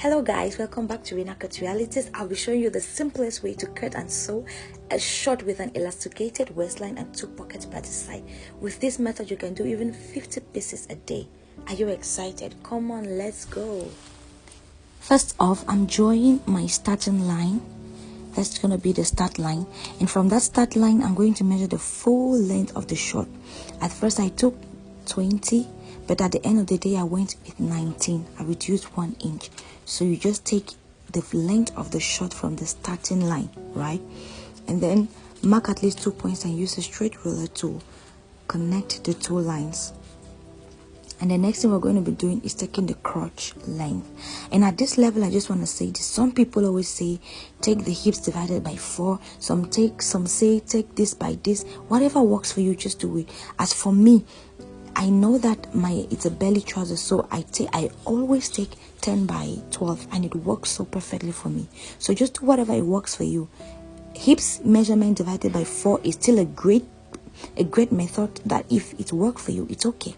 Hello guys, welcome back to Rina Cut Realities. I'll be showing you the simplest way to cut and sew a short with an elasticated waistline and 2 pockets by the side. With this method you can do even 50 pieces a day. Are you excited? Come on, let's go. First off, I'm drawing my starting line. That's going to be the start line, and from that start line I'm going to measure the full length of the short. At first I took 20, but at the end of the day I went with 19. I reduced 1 inch. So you just take the length of the short from the starting line, right? And then mark at least 2 points and use a straight ruler to connect the 2 lines. And the next thing we're going to be doing is taking the crotch length. And at this level, I just want to say this. Some people always say, take the hips divided by 4. Some say, take this by this. Whatever works for you, just do it. As for me, I know that it's a belly trouser, so I always take 10 by 12, and it works so perfectly for me. So just do whatever it works for you. Hips measurement divided by 4 is still a great method that if it works for you, it's okay.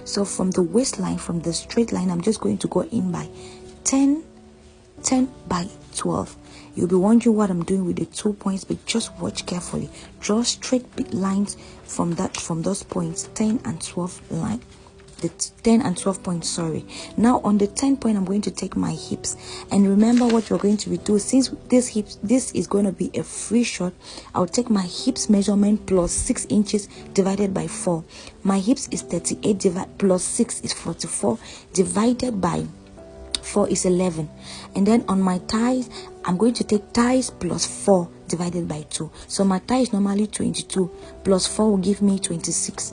So from the waistline, from the straight line, I'm just going to go in by 10 by 12. You'll be wondering what I'm doing with the 2 points, but just watch carefully. Draw straight lines from those points, 10 and 12 line. The 10 and 12 points, sorry. Now on the 10 point, I'm going to take my hips, and remember what you're going to be doing. Since this is going to be a free short, I'll take my hips measurement plus 6 inches divided by 4. My hips is 38 plus 6 is 44 divided by 4 is 11. And then on my thighs, I'm going to take thighs plus 4 divided by 2. So my thigh is normally 22 plus 4 will give me 26.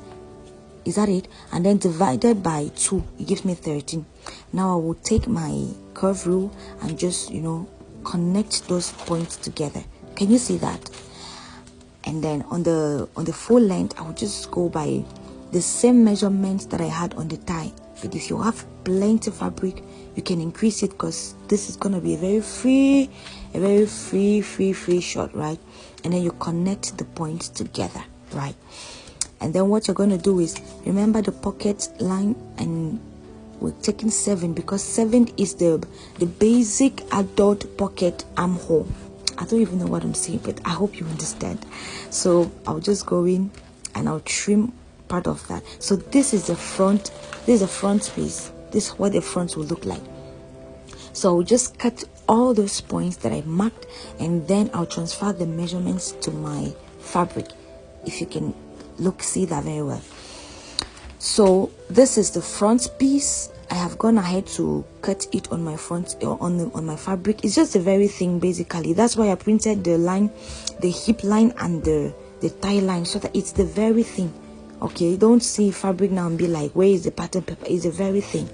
Is that it? And then divided by 2, it gives me 13. Now I will take my curve rule and just, connect those points together. Can you see that? And then on the full length, I will just go by the same measurements that I had on the thigh. But if you have plenty of fabric, you can increase it, because this is going to be a very free short, right? And then you connect the points together, right? And then what you're going to do is, remember the pocket line, and we're taking 7 because 7 is the basic adult pocket armhole. I don't even know what I'm saying, but I hope you understand. So I'll just go in and I'll trim part of that. So this is the front. This is the front piece. This is what the front will look like. So I'll just cut all those points that I marked, and then I'll transfer the measurements to my fabric. If you can see that very well. So this is the front piece. I have gone ahead to cut it on my front on my fabric. It's just a very thin, basically. That's why I printed the line, the hip line and the thigh line, so that it's the very thin. Okay, don't see fabric now and be like, where is the pattern paper? It's a very thin.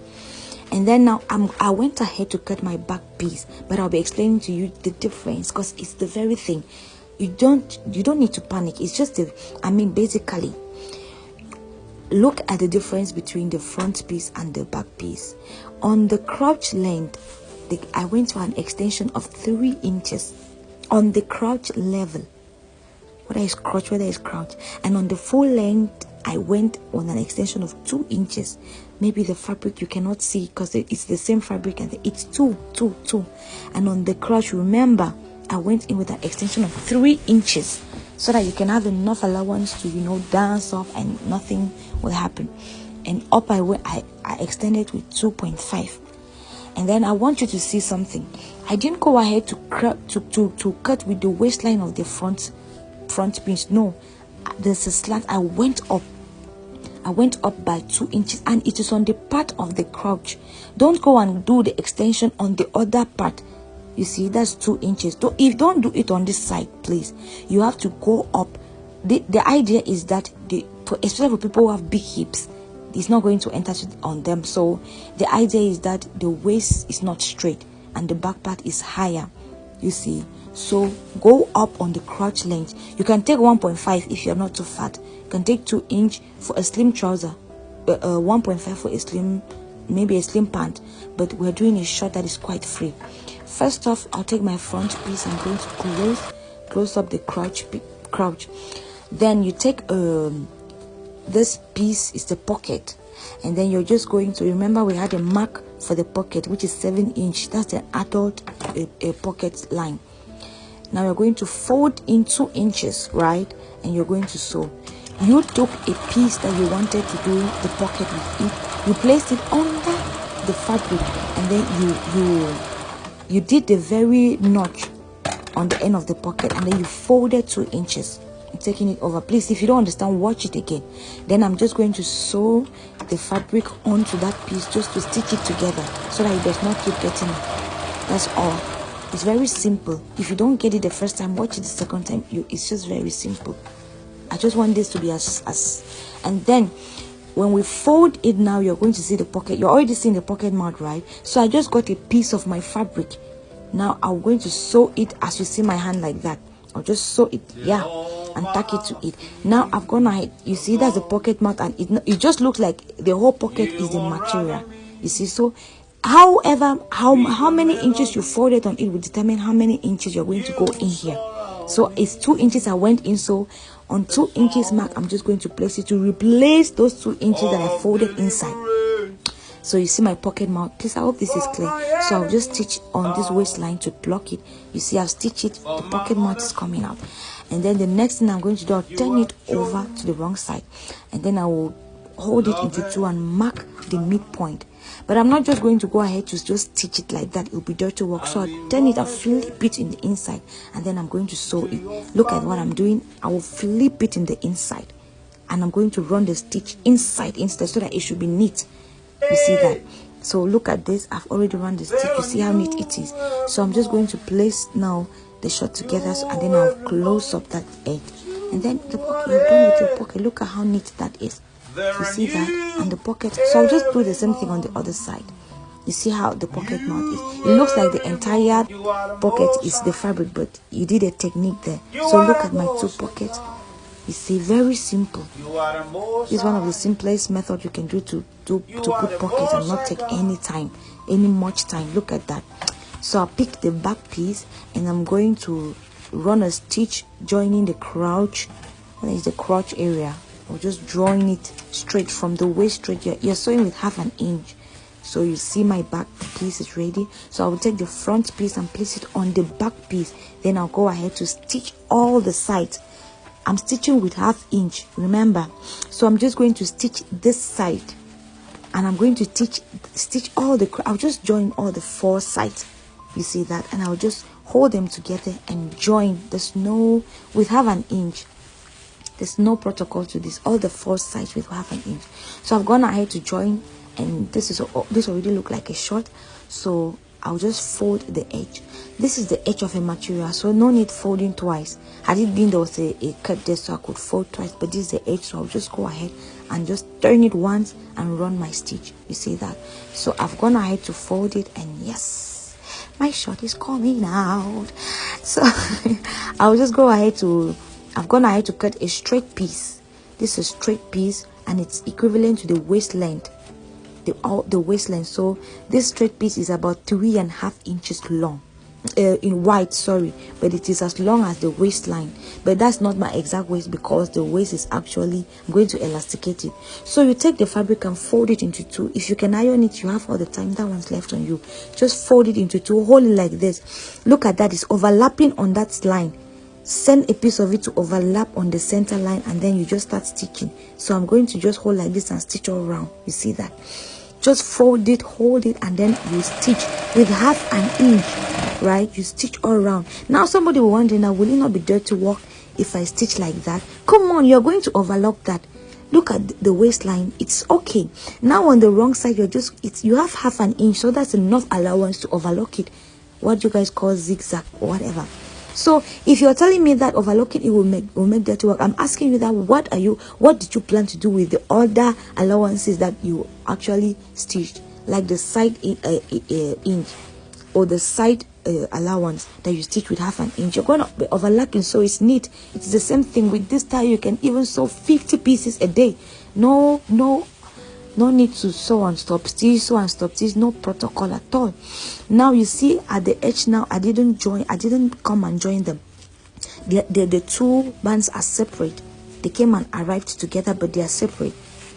And then now I went ahead to cut my back piece, but I'll be explaining to you the difference, because it's the very thing. You don't need to panic. It's just basically look at the difference between the front piece and the back piece. On the crotch length, I went for an extension of 3 inches on the crotch level. Whether it's crotch, whether it's crouch. And on the full length, I went on an extension of 2 inches. Maybe the fabric you cannot see because it's the same fabric, and it's 2. And on the crotch, remember, I went in with an extension of 3 inches, so that you can have enough allowance to dance off and nothing will happen. And up I extended with 2.5. And then I want you to see something. I didn't go ahead to cut with the waistline of the front piece. No, there's a slant. I went up by 2 inches, and it is on the part of the crotch. Don't go and do the extension on the other part. You see, that's 2 inches. Don't do it on this side, please. You have to go up. The idea is that especially for people who have big hips, it's not going to enter on them. So the idea is that the waist is not straight and the back part is higher. You see, so go up on the crotch length. You can take 1.5 if you're not too fat. You can take 2 inch for a slim trouser, 1.5 for a slim, maybe a slim pant. But we're doing a short that is quite free. First off, I'll take my front piece. I'm going to close up the crotch. Then you take this piece is the pocket, and then you're just going to remember we had a mark for the pocket, which is 7 inch. That's the adult pocket line. Now you're going to fold in 2 inches, right? And you're going to sew. You took a piece that you wanted to do the pocket with it, you placed it under the fabric, and then you did the very notch on the end of the pocket, and then you folded 2 inches. I'm taking it over. Please, if you don't understand, watch it again. Then I'm just going to sew the fabric onto that piece, just to stitch it together so that it does not keep getting it. That's all. It's very simple. If you don't get it the first time, watch it the second time. It's just very simple. I just want this to be and then when we fold it, now you're going to see the pocket. You're already seeing the pocket mouth, right? So I just got a piece of my fabric. Now I'm going to sew it as you see my hand like that. I'll just sew it, yeah, and tack it to it. Now I've gone ahead. You see, that's the pocket mouth, and it just looks like the whole pocket is the material. You see, so however, how many inches you folded on it will determine how many inches you're going to go in here. So it's 2 inches I went in, so on 2 inches mark, I'm just going to place it to replace those 2 inches that I folded inside. So you see my pocket mouth. Please, I hope this is clear. So I'll just stitch on this waistline to block it. You see, I've stitched it. The pocket mouth is coming out. And then the next thing I'm going to do, I'll turn it over to the wrong side, and then I will hold it into 2 and mark the midpoint. But I'm not just going to go ahead to just stitch it like that. It will be dirty work. So I'll turn it, I'll flip it in the inside, and then I'm going to sew it. Look at what I'm doing. I will flip it in the inside, and I'm going to run the stitch inside so that it should be neat. You see that? So look at this. I've already run the stitch. You see how neat it is. So I'm just going to place now the short together, and then I'll close up that edge, and then the pocket, you're done with your pocket. Look at how neat that is. You see that? And the pocket. So I'll just do the same thing on the other side. You see how the pocket mouth is. It looks like the entire pocket is the fabric, but you did a technique there. So look at my 2 pockets. You see, very simple. It's one of the simplest methods you can do to put pockets and not take any much time. Look at that. So I'll pick the back piece, and I'm going to run a stitch joining the crotch. What is the crotch area? Or just drawing it straight from the waist straight. You're sewing with 1/2 inch. So you see my back piece is ready. So I will take the front piece and place it on the back piece. Then I'll go ahead to stitch all the sides. I'm stitching with 1/2 inch, remember. So I'm just going to stitch this side, and I'm going to stitch all I'll just join all the 4 sides. You see that? And I'll just hold them together and join. There's no, with 1/2 inch. There's no protocol to this. All the 4 sides with 1/2 inch. So I've gone ahead to join, and this already look like a short. So I'll just fold the edge. This is the edge of a material, so no need folding twice. Had it been there was a cut there, so I could fold twice, but this is the edge, so I'll just go ahead and just turn it once and run my stitch. You see that? So I've gone ahead to fold it, and yes, my short is coming out. So I'll just go ahead to, I've gone ahead to cut a straight piece. This is a straight piece, and it's equivalent to the waist length. The waist length. So this straight piece is about 3.5 inches long, in wide, sorry, but it is as long as the waistline. But that's not my exact waist, because the waist is actually, I'm going to elasticate it. So you take the fabric and fold it into 2. If you can iron it, you have all the time. That one's left on you. Just fold it into 2, hold it like this. Look at that, it's overlapping on that line. Send a piece of it to overlap on the center line, and then you just start stitching. So I'm going to just hold like this and stitch all around. You see that? Just fold it, hold it, and then you stitch with 1/2 inch, right? You stitch all around. Now somebody will wonder, now will it not be dirty work if I stitch like that? Come on, you're going to overlock that. Look at the waistline, it's okay. Now on the wrong side, you have 1/2 inch, so that's enough allowance to overlock it. What you guys call zigzag or whatever. So if you're telling me that overlocking it will make dirty work, I'm asking you that what did you plan to do with the other allowances that you actually stitched, like the side inch or the side allowance that you stitch with 1/2 inch? You're going to be overlapping, so it's neat. It's the same thing with this style. You can even sew 50 pieces a day. No need to sew and stop stitch, no protocol at all. Now you see at the edge, now I didn't come and join them. The 2 bands are separate. They came and arrived together, but they are separate.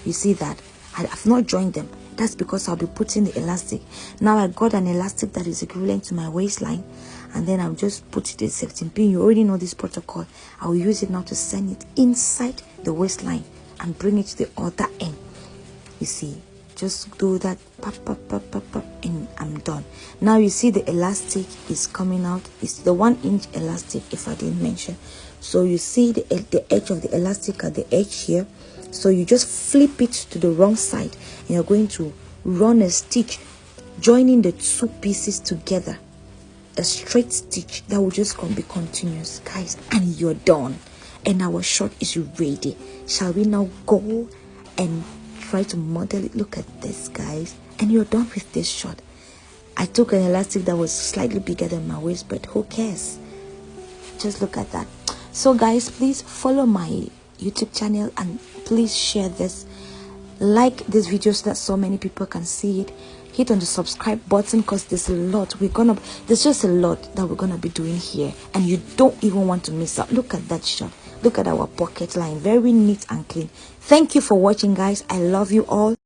You see that? I have not joined them. That's because I'll be putting the elastic. Now I got an elastic that is equivalent to my waistline, and then I'll just put it in 17 pin. You already know this protocol. I'll use it now to send it inside the waistline and bring it to the other end. You see, just do that, pop, pop, pop, pop, pop, and I'm done. Now you see the elastic is coming out. It's the 1 inch elastic, if I didn't mention. So you see the edge of the elastic at the edge here. So you just flip it to the wrong side, and you're going to run a stitch joining the 2 pieces together, a straight stitch that will just be continuous, guys, and you're done, and our short is ready. Shall we now go and try to model it? Look at this, guys, and you're done with this short. I took an elastic that was slightly bigger than my waist, but who cares? Just look at that. So guys, please follow my YouTube channel and please share this, like this video so that so many people can see it. Hit on the subscribe button because there's just a lot that we're gonna be doing here, and you don't even want to miss out. Look at that shot. Look at our pocket line, very neat and clean. Thank you for watching, guys. I love you all.